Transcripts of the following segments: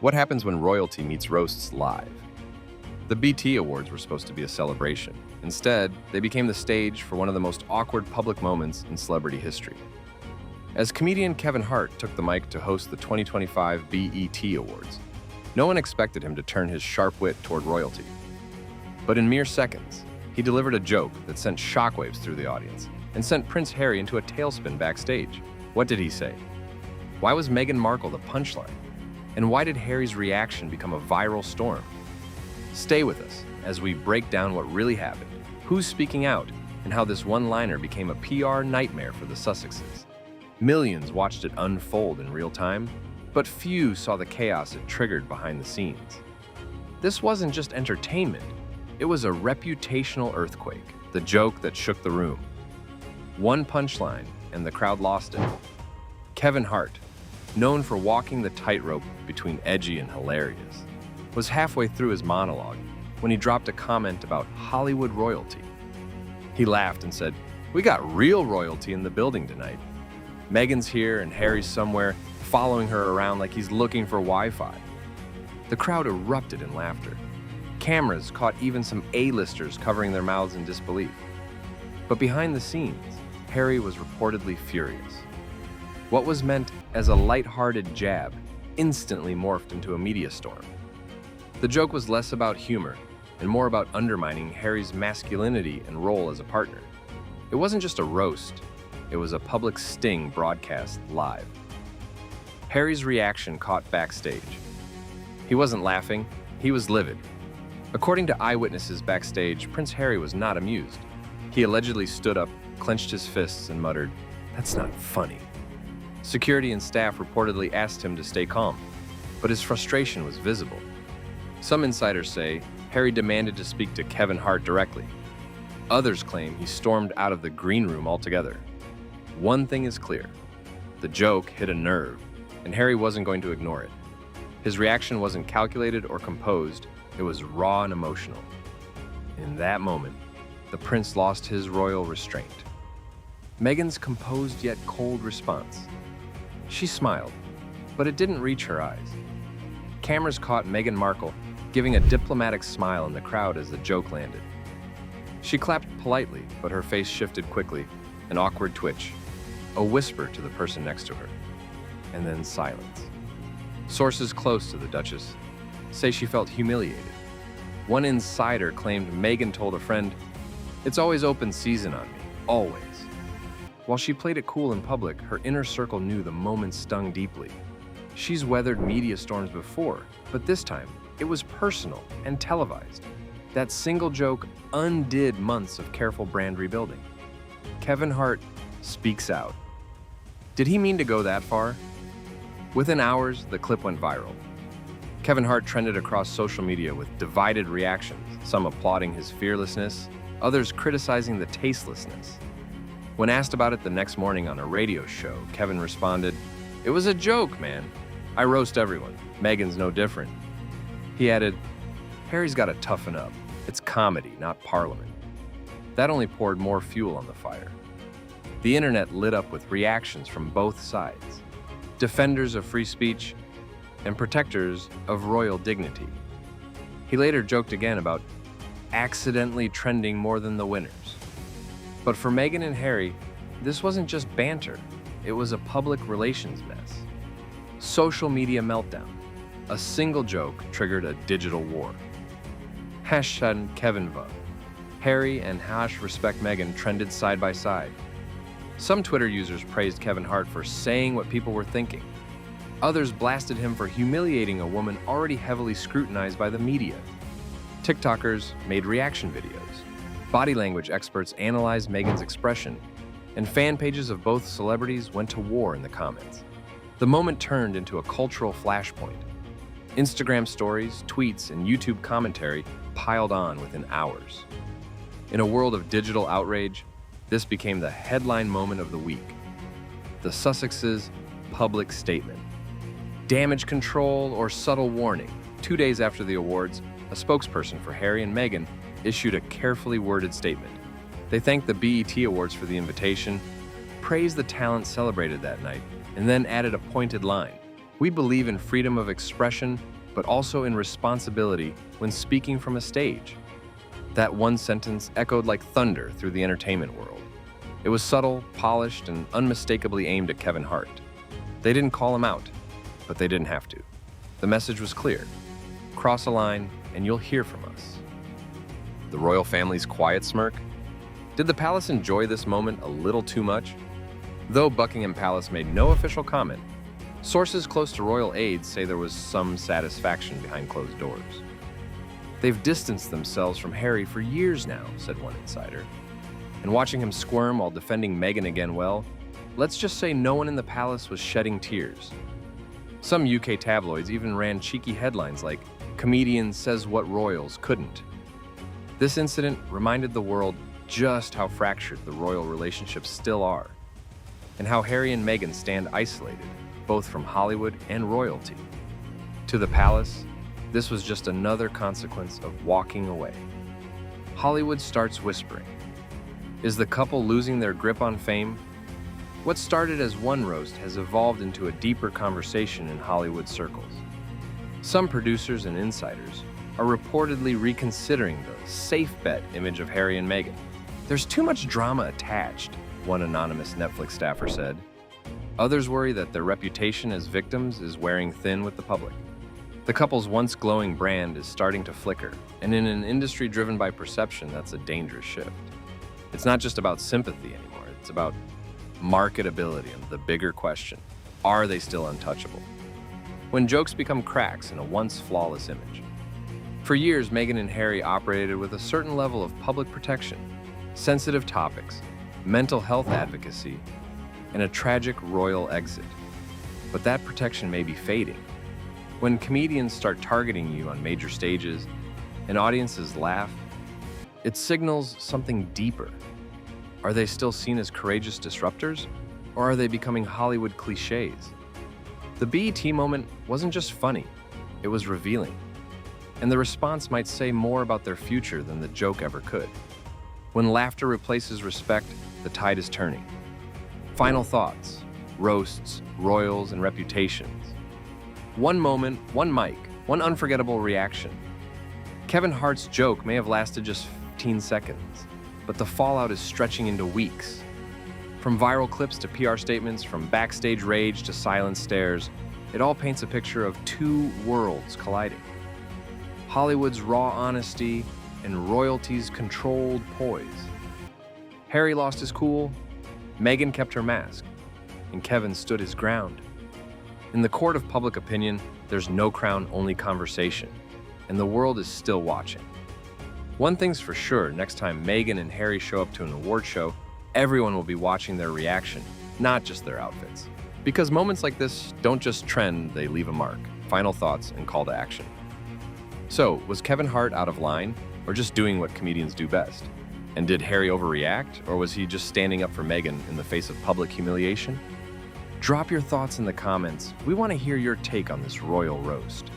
What happens when royalty meets roasts live? The BT Awards were supposed to be a celebration. Instead, they became the stage for one of the most awkward public moments in celebrity history. As comedian Kevin Hart took the mic to host the 2025 BET Awards, no one expected him to turn his sharp wit toward royalty. But in mere seconds, he delivered a joke that sent shockwaves through the audience and sent Prince Harry into a tailspin backstage. What did he say? Why was Meghan Markle the punchline? And why did Harry's reaction become a viral storm? Stay with us as we break down what really happened, who's speaking out, and how this one-liner became a PR nightmare for the Sussexes. Millions watched it unfold in real time, but few saw the chaos it triggered behind the scenes. This wasn't just entertainment, it was a reputational earthquake, the joke that shook the room. One punchline, and the crowd lost it. Kevin Hart, known for walking the tightrope between edgy and hilarious, was halfway through his monologue when he dropped a comment about Hollywood royalty. He laughed and said, "We got real royalty in the building tonight. Meghan's here and Harry's somewhere, following her around like he's looking for Wi-Fi." The crowd erupted in laughter. Cameras caught even some A-listers covering their mouths in disbelief. But behind the scenes, Harry was reportedly furious. What was meant as a light-hearted jab instantly morphed into a media storm. The joke was less about humor and more about undermining Harry's masculinity and role as a partner. It wasn't just a roast, it was a public sting broadcast live. Harry's reaction caught backstage. He wasn't laughing, he was livid. According to eyewitnesses backstage, Prince Harry was not amused. He allegedly stood up, clenched his fists, and muttered, "That's not funny." Security and staff reportedly asked him to stay calm, but his frustration was visible. Some insiders say Harry demanded to speak to Kevin Hart directly. Others claim he stormed out of the green room altogether. One thing is clear: the joke hit a nerve, and Harry wasn't going to ignore it. His reaction wasn't calculated or composed, it was raw and emotional. In that moment, the prince lost his royal restraint. Meghan's composed yet cold response. She smiled, but it didn't reach her eyes. Cameras caught Meghan Markle giving a diplomatic smile in the crowd as the joke landed. She clapped politely, but her face shifted quickly, an awkward twitch, a whisper to the person next to her, and then silence. Sources close to the Duchess say she felt humiliated. One insider claimed Meghan told a friend, "It's always open season on me, always." While she played it cool in public, her inner circle knew the moment stung deeply. She's weathered media storms before, but this time, it was personal and televised. That single joke undid months of careful brand rebuilding. Kevin Hart speaks out. Did he mean to go that far? Within hours, the clip went viral. Kevin Hart trended across social media with divided reactions, some applauding his fearlessness, others criticizing the tastelessness. When asked about it the next morning on a radio show, Kevin responded, "It was a joke, man. I roast everyone. Meghan's no different." He added, "Harry's got to toughen up. It's comedy, not parliament." That only poured more fuel on the fire. The internet lit up with reactions from both sides, defenders of free speech and protectors of royal dignity. He later joked again about accidentally trending more than the winners. But for Meghan and Harry, this wasn't just banter, it was a public relations mess. Social media meltdown. A single joke triggered a digital war. #KevinVa. Harry and #RespectMeghan trended side by side. Some Twitter users praised Kevin Hart for saying what people were thinking. Others blasted him for humiliating a woman already heavily scrutinized by the media. TikTokers made reaction videos. Body language experts analyzed Meghan's expression, and fan pages of both celebrities went to war in the comments. The moment turned into a cultural flashpoint. Instagram stories, tweets, and YouTube commentary piled on within hours. In a world of digital outrage, this became the headline moment of the week. The Sussexes' public statement. Damage control or subtle warning. 2 days after the awards, a spokesperson for Harry and Meghan issued a carefully worded statement. They thanked the BET Awards for the invitation, praised the talent celebrated that night, and then added a pointed line. We believe in freedom of expression, but also in responsibility when speaking from a stage. That one sentence echoed like thunder through the entertainment world. It was subtle, polished, and unmistakably aimed at Kevin Hart. They didn't call him out, but they didn't have to. The message was clear. Cross a line, and you'll hear from us. The royal family's quiet smirk? Did the palace enjoy this moment a little too much? Though Buckingham Palace made no official comment, sources close to royal aides say there was some satisfaction behind closed doors. They've distanced themselves from Harry for years now, said one insider. And watching him squirm while defending Meghan again, well, let's just say no one in the palace was shedding tears. Some UK tabloids even ran cheeky headlines like, "Comedian says what royals couldn't." This incident reminded the world just how fractured the royal relationships still are, and how Harry and Meghan stand isolated, both from Hollywood and royalty. To the palace, this was just another consequence of walking away. Hollywood starts whispering. Is the couple losing their grip on fame? What started as one roast has evolved into a deeper conversation in Hollywood circles. Some producers and insiders are reportedly reconsidering the safe bet image of Harry and Meghan. There's too much drama attached, one anonymous Netflix staffer said. Others worry that their reputation as victims is wearing thin with the public. The couple's once glowing brand is starting to flicker, and in an industry driven by perception, that's a dangerous shift. It's not just about sympathy anymore, it's about marketability and the bigger question, are they still untouchable? When jokes become cracks in a once flawless image. For years, Meghan and Harry operated with a certain level of public protection, sensitive topics, mental health advocacy, and a tragic royal exit. But that protection may be fading. When comedians start targeting you on major stages and audiences laugh, it signals something deeper. Are they still seen as courageous disruptors, or are they becoming Hollywood cliches? The BET moment wasn't just funny, it was revealing. And the response might say more about their future than the joke ever could. When laughter replaces respect, the tide is turning. Final thoughts, roasts, royals, and reputations. One moment, one mic, one unforgettable reaction. Kevin Hart's joke may have lasted just 15 seconds, but the fallout is stretching into weeks. From viral clips to PR statements, from backstage rage to silent stares, it all paints a picture of two worlds colliding. Hollywood's raw honesty and royalty's controlled poise. Harry lost his cool, Meghan kept her mask, and Kevin stood his ground. In the court of public opinion, there's no crown, only conversation, and the world is still watching. One thing's for sure, next time Meghan and Harry show up to an award show, everyone will be watching their reaction, not just their outfits. Because moments like this don't just trend, they leave a mark. Final thoughts and call to action. So, was Kevin Hart out of line, or just doing what comedians do best? And did Harry overreact, or was he just standing up for Meghan in the face of public humiliation? Drop your thoughts in the comments. We want to hear your take on this royal roast.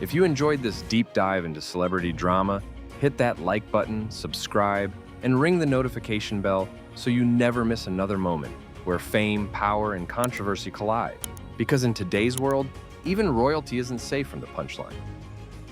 If you enjoyed this deep dive into celebrity drama, hit that like button, subscribe, and ring the notification bell so you never miss another moment where fame, power, and controversy collide. Because in today's world, even royalty isn't safe from the punchline.